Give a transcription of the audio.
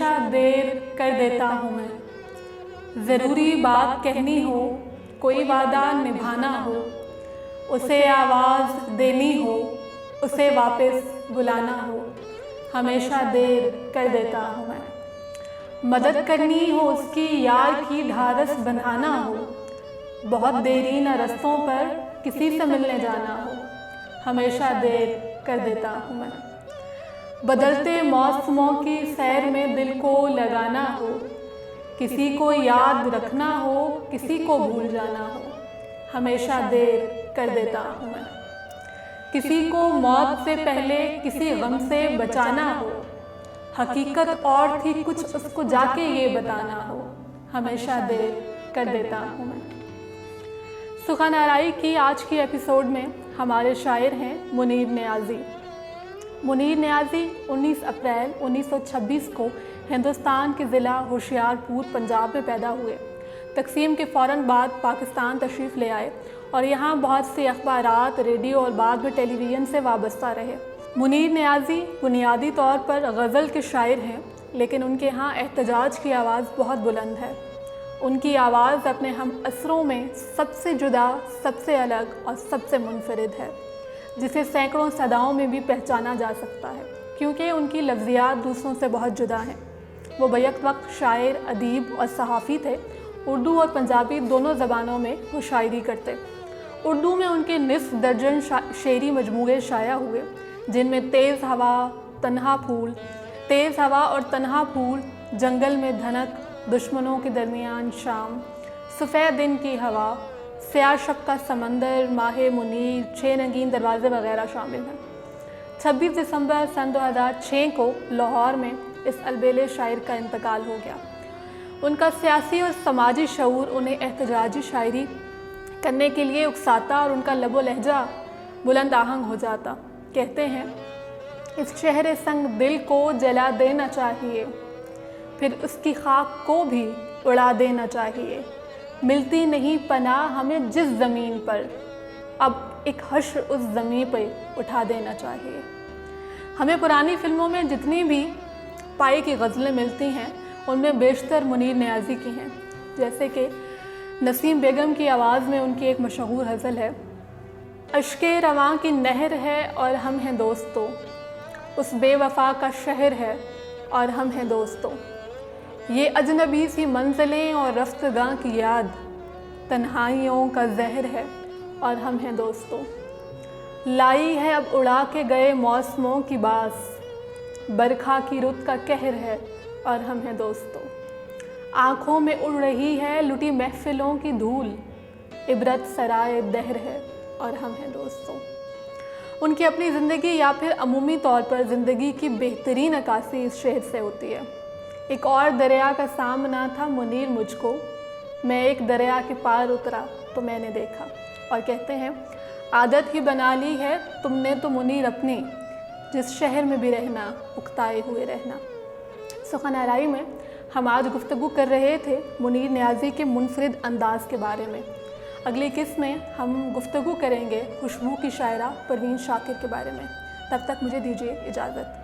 ہمیشہ دیر کر دیتا ہوں میں، ضروری بات کہنی ہو، کوئی وعدہ نبھانا ہو، اسے آواز دینی ہو، اسے واپس بلانا ہو، ہمیشہ دیر کر دیتا ہوں میں، مدد کرنی ہو اس کی، یار کی ڈھارس بندھانا ہو، بہت دیرینہ رستوں پر کسی سے ملنے جانا ہو، ہمیشہ دیر کر دیتا ہوں میں، بدلتے موسموں کی سیر میں دل کو لگانا ہو، کسی کو یاد رکھنا ہو، کسی کو بھول جانا ہو، ہمیشہ دیر کر دیتا ہوں میں، کسی کو موت سے پہلے کسی غم سے بچانا ہو، حقیقت اور تھی کچھ اس کو جا کے یہ بتانا ہو، ہمیشہ دیر کر دیتا ہوں میں۔ سخن آرائی کی آج کی ایپیسوڈ میں ہمارے شاعر ہیں منیر نیازی۔ منیر نیازی 19 اپریل 1926 کو ہندوستان کے ضلع ہوشیار پور پنجاب میں پیدا ہوئے۔ تقسیم کے فوراً بعد پاکستان تشریف لے آئے اور یہاں بہت سے اخبارات، ریڈیو اور بعد میں ٹیلی ویژن سے وابستہ رہے۔ منیر نیازی بنیادی طور پر غزل کے شاعر ہیں، لیکن ان کے ہاں احتجاج کی آواز بہت بلند ہے۔ ان کی آواز اپنے ہم عصروں میں سب سے جدا، سب سے الگ اور سب سے منفرد ہے، جسے سینکڑوں صداؤں میں بھی پہچانا جا سکتا ہے، کیونکہ ان کی لفظیات دوسروں سے بہت جدا ہیں۔ وہ بیک وقت شاعر، ادیب اور صحافی تھے۔ اردو اور پنجابی دونوں زبانوں میں وہ شاعری کرتے۔ اردو میں ان کے نصف درجن شعری مجموعے شائع ہوئے، جن میں تیز ہوا اور تنہا پھول، جنگل میں دھنک، دشمنوں کے درمیان شام، سفید دن کی ہوا، سیاہ شب کا سمندر، ماہ منیر، 6 رنگین دروازے وغیرہ شامل ہیں۔ 26 دسمبر سن 2006 کو لاہور میں اس البیلے شاعر کا انتقال ہو گیا۔ ان کا سیاسی اور سماجی شعور انہیں احتجاجی شاعری کرنے کے لیے اکساتا اور ان کا لب و لہجہ بلند آہنگ ہو جاتا۔ کہتے ہیں، اس شہر سنگ دل کو جلا دینا چاہیے، پھر اس کی خاک کو بھی اڑا دینا چاہیے، ملتی نہیں پناہ ہمیں جس زمین پر، اب ایک حشر اس زمین پہ اٹھا دینا چاہیے۔ ہمیں پرانی فلموں میں جتنی بھی پائی کی غزلیں ملتی ہیں، ان میں بیشتر منیر نیازی کی ہیں، جیسے کہ نسیم بیگم کی آواز میں ان کی ایک مشہور غزل ہے، اشک رواں کی نہر ہے اور ہم ہیں دوستو، اس بے وفا کا شہر ہے اور ہم ہیں دوستو، یہ اجنبی سی منزلیں اور رفتگاں کی یاد، تنہائیوں کا زہر ہے اور ہم ہیں دوستو، لائی ہے اب اڑا کے گئے موسموں کی باس، برکھا کی رت کا قہر ہے اور ہم ہیں دوستو، آنکھوں میں اڑ رہی ہے لٹی محفلوں کی دھول، عبرت سرائے دہر ہے اور ہم ہیں دوستو۔ ان کی اپنی زندگی یا پھر عمومی طور پر زندگی کی بہترین عکاسی اس شعر سے ہوتی ہے۔ ایک اور دریا کا سامنا تھا منیر مجھ کو، میں ایک دریا کے پار اترا تو میں نے دیکھا، اور کہتے ہیں، عادت ہی بنا لی ہے تم نے تو منیر اپنی، جس شہر میں بھی رہنا اکتائے ہوئے رہنا۔ سخن آرائی میں ہم آج گفتگو کر رہے تھے منیر نیازی کے منفرد انداز کے بارے میں۔ اگلی قسط میں ہم گفتگو کریں گے خوشبو کی شاعرہ پروین شاکر کے بارے میں۔ تب تک مجھے دیجیے اجازت۔